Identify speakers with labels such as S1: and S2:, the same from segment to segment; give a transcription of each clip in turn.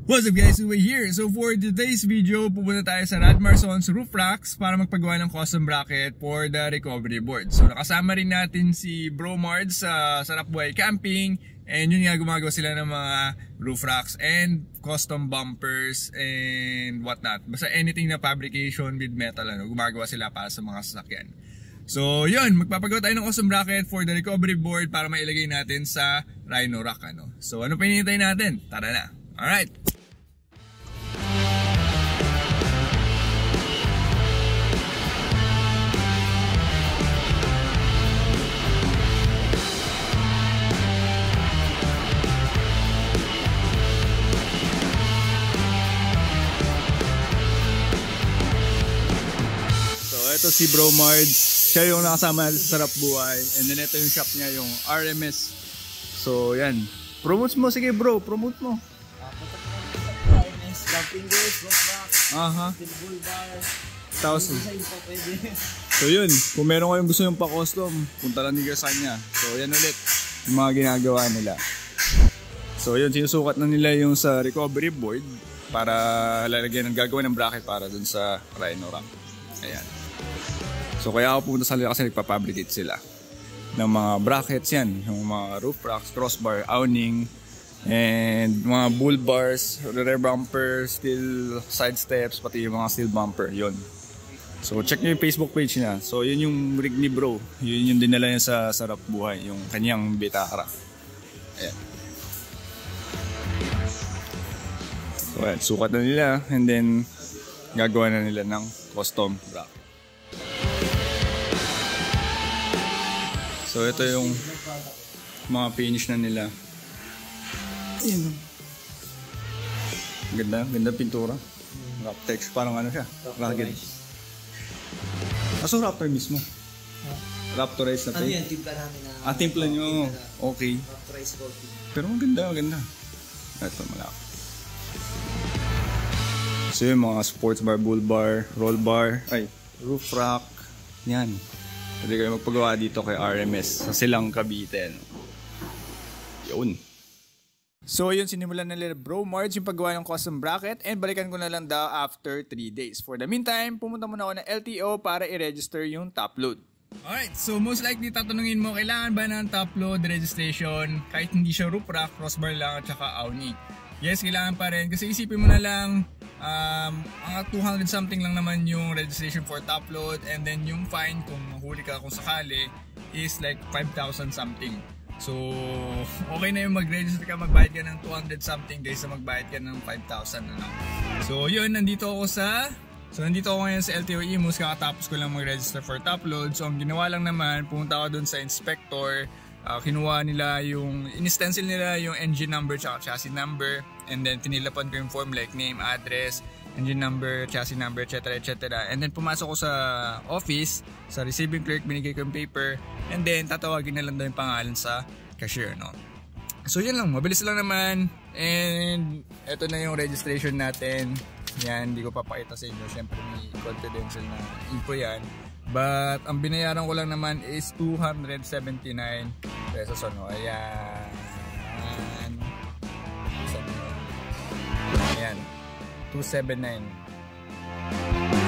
S1: What's up guys, Uwe here. So for today's video, pupunta tayo sa Radmarson's Roof Racks para magpagawa ng custom bracket for the recovery board. So nakasama rin natin si Bro Mards sa Sarap Buhay Camping, and yun nga, gumagawa sila ng mga roof racks and custom bumpers and whatnot. Basta anything na fabrication with metal, gumagawa sila para sa mga sasakyan. So yun, magpapagawa tayo ng custom bracket for the recovery board para mailagay natin sa Rhino Rack. So ano pa hinihintay natin? Tara na! Alright! Ito si Bro Mards, siya yung nakasama sa Sarap Buhay, and then ito yung shop niya, yung RMS. So yan, promote mo, sige bro, promote mo.
S2: RMS, camping goods, roof rack, bull bar,
S1: 1,000. So yun, kung meron kayong gusto yung pa-custom, punta lang nila sa kanya. So yan ulit, yung mga ginagawa nila. So yun, sinusukat na nila yung sa recovery board para lalagyan ng gagawa ng bracket para dun sa Rhino Rack. Ayan. So kaya ako pupunta sa nila kasi nagpapabricate sila ng mga brackets yan, yung mga roof racks, crossbar, awning, and mga bull bars, rear bumper, steel side steps, pati yung mga steel bumper, yun. So check nyo yung Facebook page niya. So yun yung rig ni bro, yun yung dinala niya sa Sarap Buhay, yung kanyang bitara. Ayan. So ayan, sukat na nila, and then gagawa na nila ng custom bracket. So ito yung mga finish na nila. Ayan. Ganda, ganda pintura. Raptex, parang ano siya, rugged. Aso Raptor mismo? Raptorize na
S2: ano yan, timpla namin na...
S1: timpla nyo. Okay.
S2: Raptorize coating.
S1: Pero maganda, maganda. Ito, malaki. So yung mga sports bar, bull bar, roll bar, roof rack. Yan. Pwede kayo magpagawa dito kay RMS sa Silang Cavite. Yun. So yun, sinimulan nila Bro Mards yung paggawa ng custom bracket, and balikan ko na lang daw after 3 days. For the meantime, pumunta muna ako ng LTO para i-register yung top load. Alright, so most likely tatanungin mo, kailangan ba ng top load registration kahit hindi siya roof rack, crossbar lang at saka awning? Yes, kailangan pa rin kasi isipin mo na lang, ang 200 something lang naman yung registration for top load, and then yung fine kung mahuli ka kung sakali is like 5,000 something. So okay na yung mag-register ka, magbayad ka ng 200 something kaysa magbayad ka ng 5,000. So yun, nandito ako ngayon sa LTO Imus, kakatapos ko lang mag-register for top load. So ang ginawa lang naman, pumunta ako dun sa inspector, kinuha nila yung, in-stencil nila yung engine number tsaka chassis number, and then tinilapan ko yung form like name, address, engine number, chassis number, etc. etc. And then pumasok ko sa office, sa receiving clerk, binigay ko yung paper, and then tatawagin na lang daw yung pangalan sa cashier, no? So yun lang, mabilis lang naman, and eto na yung registration natin. Yan, hindi ko papakita sa inyo, syempre may confidential na info yan. But ang binayaran ko lang naman is 279 pesos, ano? Ayan. Ayan. 279.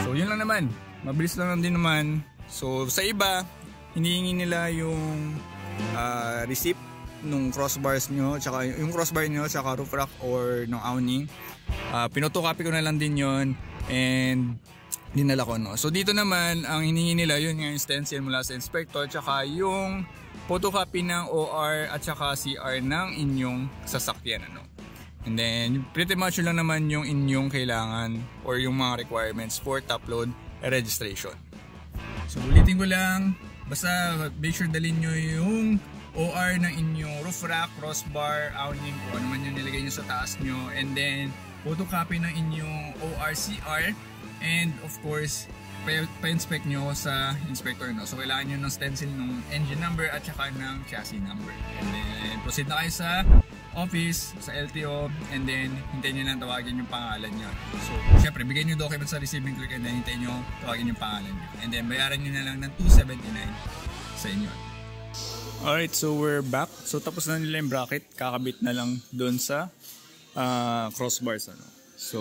S1: So yun lang naman. Mabilis lang din naman. So sa iba, hinihingi nila yung receipt nung crossbars nyo, tsaka yung crossbar nyo, tsaka roof rack or nung awning. Pinotocopy ko na lang din yon, and dinala ko, no? So dito naman ang hinihingi nila, yun yung stencil mula sa inspector, tsaka yung photocopy ng OR at tsaka CR ng inyong sasakyan, ano? And then pretty much yun lang naman yung inyong kailangan or yung mga requirements for top load registration. So ulitin ko lang, basta make sure dalhin nyo yung OR ng inyong roof rack, crossbar, awning, kung ano man yung nilagay nyo sa taas nyo, and then photocopy ng inyong ORCR, and of course pa-inspect nyo sa inspector, no? So kailangan nyo ng stencil ng engine number at saka ng chassis number, and then proceed na kayo sa office, sa LTO, and then hintayin nyo lang tawagin yung pangalan nyo. So syempre bigay nyo document sa receiving clerk, and then hintayin nyo tawagin yung pangalan nyo, and then bayaran nyo na lang ng 279 sa inyo. Alright, so we're back. So tapos na nila yung bracket, kakabit na lang doon sa crossbars. Ano. So,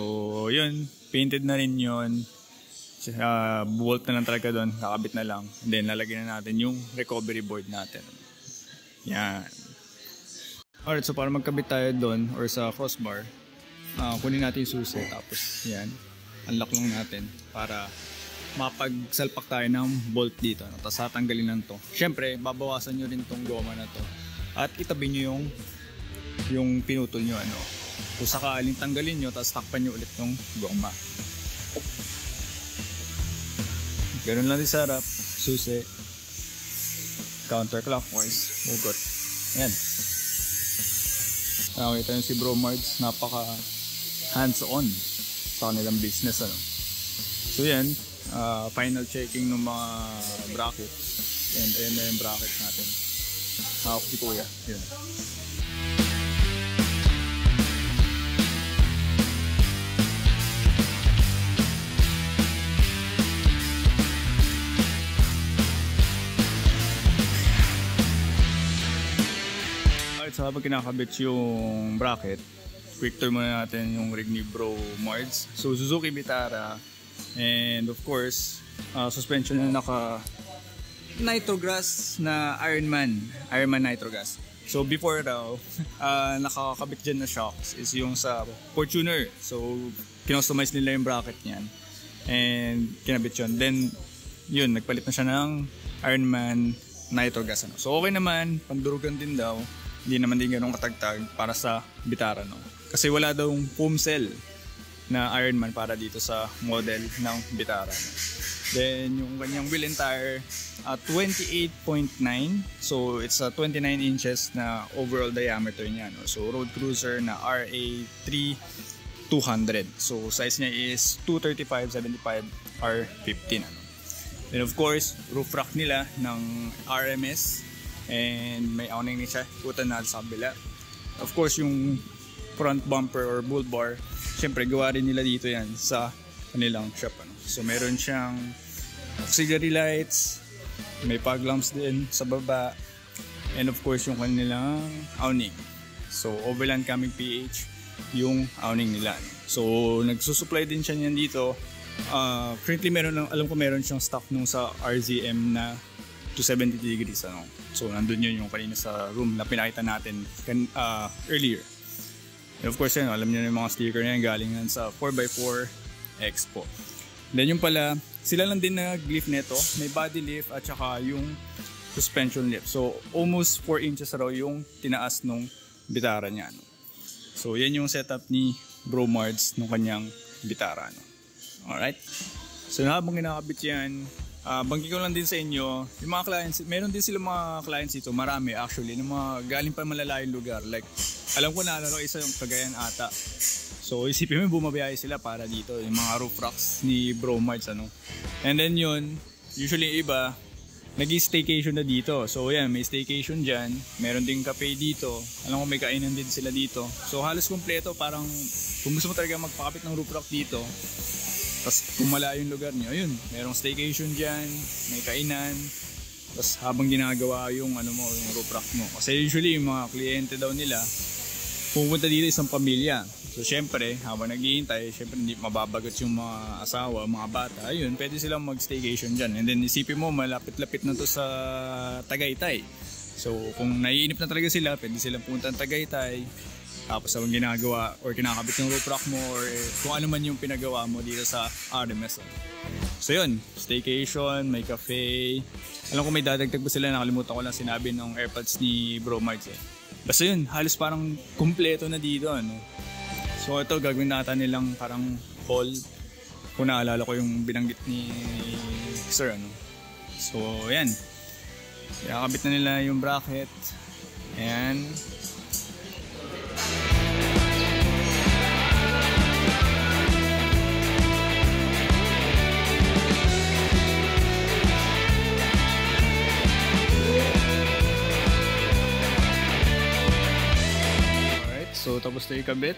S1: yun. Painted na rin yun. Bolt na lang talaga doon. Kakabit na lang. And then, lalagyan na natin yung recovery board natin. Yan. Alright, so para magkabit tayo doon or sa crossbar, kunin natin yung susi. Tapos, yan. Unlock lang natin para mapagsalpak tayo ng bolt dito. No? Tapos tatanggalin lang to. Siyempre, babawasan nyo rin tong goma na to. At itabi nyo yung pinutol nyo. Ano? Kung sakaling tanggalin nyo, tapos takpan nyo ulit yung goma. Ganun lang din sa harap. Susi. Counterclockwise. Ugot. Ayan. Nakakita nyo si Bro Mards. Napaka hands-on sa kanilang business. Ano? So yan. Final checking ng mga bracket. And ayan na yung bracket natin. Hawak si Kuya. Yun. Alright, so habang kinakabit yung bracket, quick tour muna natin yung rig ni Bro Mards. So Suzuki Vitara. And of course, suspension na naka nitrogas na Ironman nitrogas. So before daw, nakakabit dyan na shocks is yung sa Fortuner. So kinostomize nila yung bracket niyan and kinabit yun. Then yun, nagpalit na siya ng Ironman nitrogas. Ano. So okay naman, pandurugan din daw. Hindi naman din ganun katagtag para sa Vitara. No? Kasi wala daw foam cell na Ironman para dito sa model ng Vitara. Then yung kanyang wheel and tire 28.9, so it's a 29 inches na overall diameter niya. No? So road cruiser na RA3 200. So size niya is 235/75 R15. Ano? Then of course, roof rack nila ng RMS and may awning ni siya. Putan natin sa kabila. Of course, yung front bumper or bull bar, syempre gawa rin nila dito yan sa kanilang shop. Ano? So meron siyang auxiliary lights, may fog lamps din sa baba, and of course yung kanilang awning. So Overland Camping PH yung awning nila. So nagsusupply din siya niyan dito. Currently alam ko meron siyang stock nung sa RZM na 270 degrees. Ano? So nandun yun yung kanina sa room na pinakita natin earlier. And of course, yun, alam niyo yung mga sticker na yan galing sa 4x4 Expo. Then yung pala, sila lang din nag-lift nito. May body lift at saka yung suspension lift. So almost 4 inches raw yung tinaas nung Vitara niya. No? So yan yung setup ni Bro Mards nung kanyang Vitara. No? Alright? So habang kinakabit yan, banggi ko lang din sa inyo, yung mga clients, meron din sila mga clients dito, marami actually, ng mga galing pa malalayong lugar. Like, alam ko na isa yung Cagayan ata. So isipin mo bumabiyahe sila para dito, yung mga roof racks ni Bro Mards. Ano? And then yun, usually iba, nag-staycation na dito. So yan, may staycation dyan, meron ding cafe dito, alam ko may kainan din sila dito. So halos kompleto, parang kung gusto mo talaga magpakapit ng roof rack dito, tapos kung malayo yung lugar nyo, ayun, merong staycation dyan, may kainan. Tapos habang ginagawa yung yung roof rack mo. Kasi usually yung mga kliyente daw nila, pumunta dito isang pamilya. So syempre, habang naghihintay, syempre hindi mababagot yung mga asawa, mga bata. Ayun, pwede silang mag-staycation dyan. And then isipin mo, malapit-lapit na to sa Tagaytay. So kung naiinip na talaga sila, pwede silang pumunta ng Tagaytay. Tapos habang ginagawa or kinakabit yung roof rack mo or kung ano man yung pinagawa mo dito sa RMS. So yun, staycation, may cafe. Alam ko may dadagdag pa sila, nakalimutan ko lang sinabi ng AirPods ni Bro Mards. Basta yun, halos parang kumpleto na dito. Ano? So ito, gagawin natin nilang parang hall. Kung naalala ko yung binanggit ni Sir. Ano? So yan, kinakabit na nila yung bracket. Ayan. So tapos na ikabit.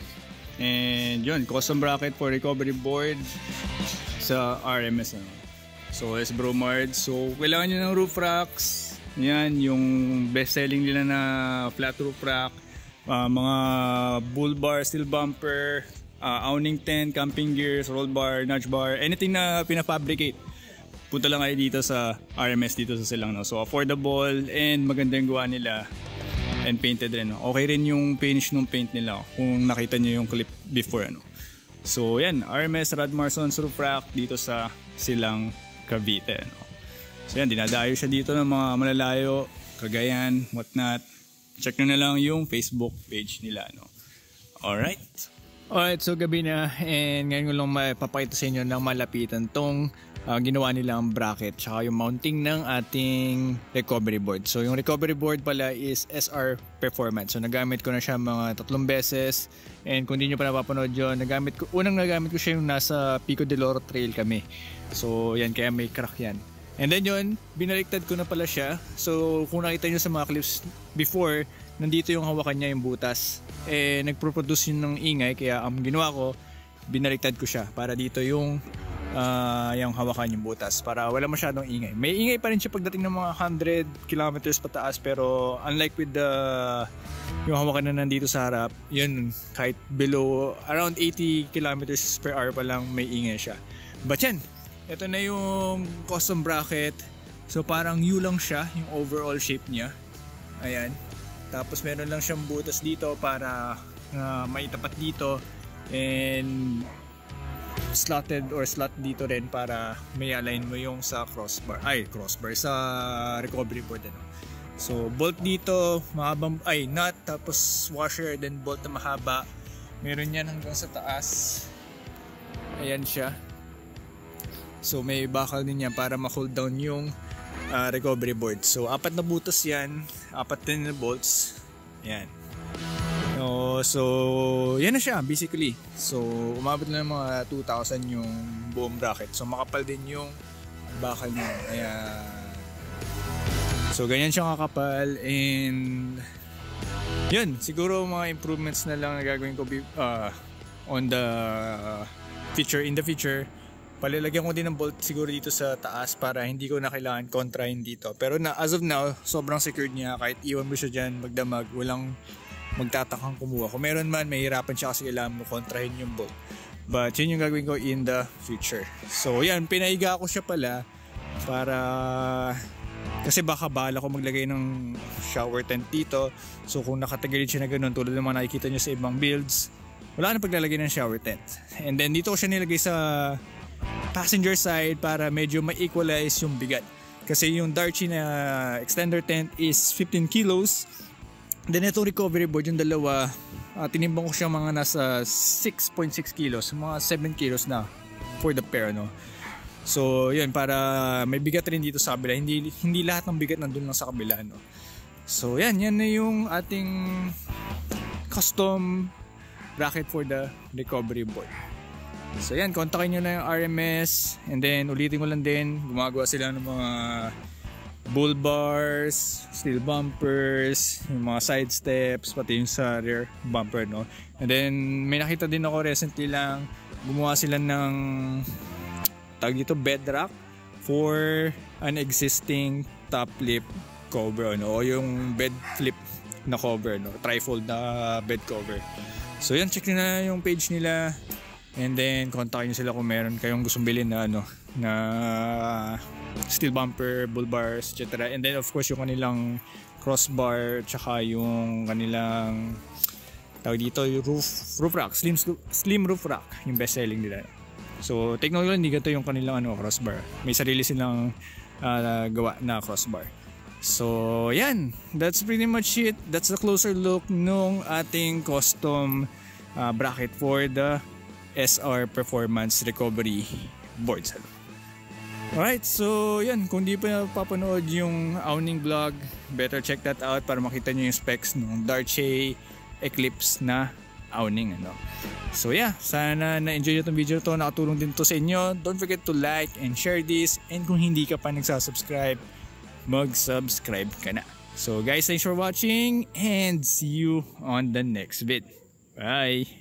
S1: And yun, custom bracket for recovery board sa RMS. Ano. So as Bro Mards, so kailangan nyo ng roof racks. Yan, yung best selling nila na flat roof rack. mga bull bar, steel bumper, awning tent, camping gears, roll bar, notch bar, anything na pinafabricate. Punta lang kayo dito sa RMS dito sa Silang, no? So affordable and maganda yung gawa nila and painted rin, no? Okay rin yung finish ng paint nila kung nakita nyo yung clip before, ano. So yan, RMS Rod Marson's Roof Rack dito sa Silang, Cavite, no? So yan, dinadayo siya dito ng mga malalayo, Cagayan, whatnot. Check nyo na lang yung Facebook page nila, no? Alright, so gabi na and ngayon ko lang mapapakita sa inyo ng malapitan tong ginawa nilang bracket tsaka yung mounting ng ating recovery board. So yung recovery board pala is SR Performance. So nagamit ko na siya mga 3 beses and kung di nyo pa napapanood yun, unang nagamit ko siya yung nasa Pico de Loro Trail kami. So yan, kaya may crack yan. And then yun, binaliktad ko na pala siya. So kung nakita nyo sa mga clips before, nandito yung hawakan niya yung butas. Nagproproduce yun ng ingay, kaya ang ginawa ko, binaliktad ko siya para dito yung hawakan yung butas para wala masyadong ingay. May ingay pa rin siya pagdating ng mga 100 kilometers pataas, pero unlike with yung hawakan na nandito sa harap, yun kahit below around 80 kilometers per hour pa lang may ingay siya. But yan, ito na yung custom bracket. So parang U lang siya yung overall shape niya. Ayan. Tapos meron lang siyang butas dito para maitapat dito and slotted or slot dito rin para may align mo yung sa crossbar sa recovery board, ano. So bolt dito mahabang nut, tapos washer, then bolt na mahaba, meron yan hanggang sa taas. Ayan siya. So may bakal din yan para ma-hold down yung recovery board. So 4 na butas yan, 4 din na bolts. Yan. So yan na siya basically. So umabot na ng mga 2,000 yung buong bracket. So makapal din yung bakal niya. Ayan. So ganyan siya kakapal and yun, siguro mga improvements na lang na gagawin ko on the in the future. Palalagyan ko din ng bolt siguro dito sa taas para hindi ko na kailangan kontrahin dito. Pero as of now, sobrang secured niya. Kahit iwan mo siya dyan magdamag, walang magtatakang kumuha. Kung meron man, mahirapan siya kasi kailangan mo kontrahin yung bolt. But yun yung gagawin ko in the future. So yan, pinaiga ko siya pala para kasi baka bahala ko maglagay ng shower tent dito. So kung nakatagilid siya na ganun, tulad ng mga nakikita nyo sa ibang builds, wala na paglalagay ng shower tent. And then dito ko siya nilagay sa passenger side para medyo ma-equalize yung bigat. Kasi yung Darchi na extender tent is 15 kilos. Then itong recovery board, yung dalawa, tinimbang ko siya mga nasa 6.6 kilos, mga 7 kilos na for the pair, no? So yun, para may bigat rin dito sa kabila. Hindi lahat ng bigat nandun lang sa kabila, no? So yan na yung ating custom bracket for the recovery board. So yan, kontakin nyo na yung RMS. And then ulitin ko lang din, gumagawa sila ng mga bull bars, steel bumpers, yung mga side steps, pati yung sa rear bumper, no? And then may nakita din ako recently lang, gumawa sila ng tawag dito bed rack for an existing top lip cover, no? O yung bed flip na cover, no? Trifold na bed cover. So yan, check nyo na yung page nila. And then kontakin nyo sila kung meron kayong gustong bilhin na na steel bumper, bull bars, etc. And then of course yung kanilang crossbar, tsaka yung kanilang tawag dito yung roof rack, slim roof rack, yung best selling nila. So take note lang, hindi ganito yung kanilang crossbar. May sarili silang gawa na crossbar. So yan, that's pretty much it. That's a closer look nung ating custom bracket for the SR Performance Recovery Boards. Alright, so yan, kung di pa papanood yung awning vlog, better check that out para makita nyo yung specs ng Darche Eclipse na awning, ano. So yeah, sana na-enjoy nyo itong video to, nakatulong din to sa inyo. Don't forget to like and share this, and kung hindi ka pa nagsasubscribe, mag-subscribe ka na. So guys, thanks for watching and see you on the next vid. Bye!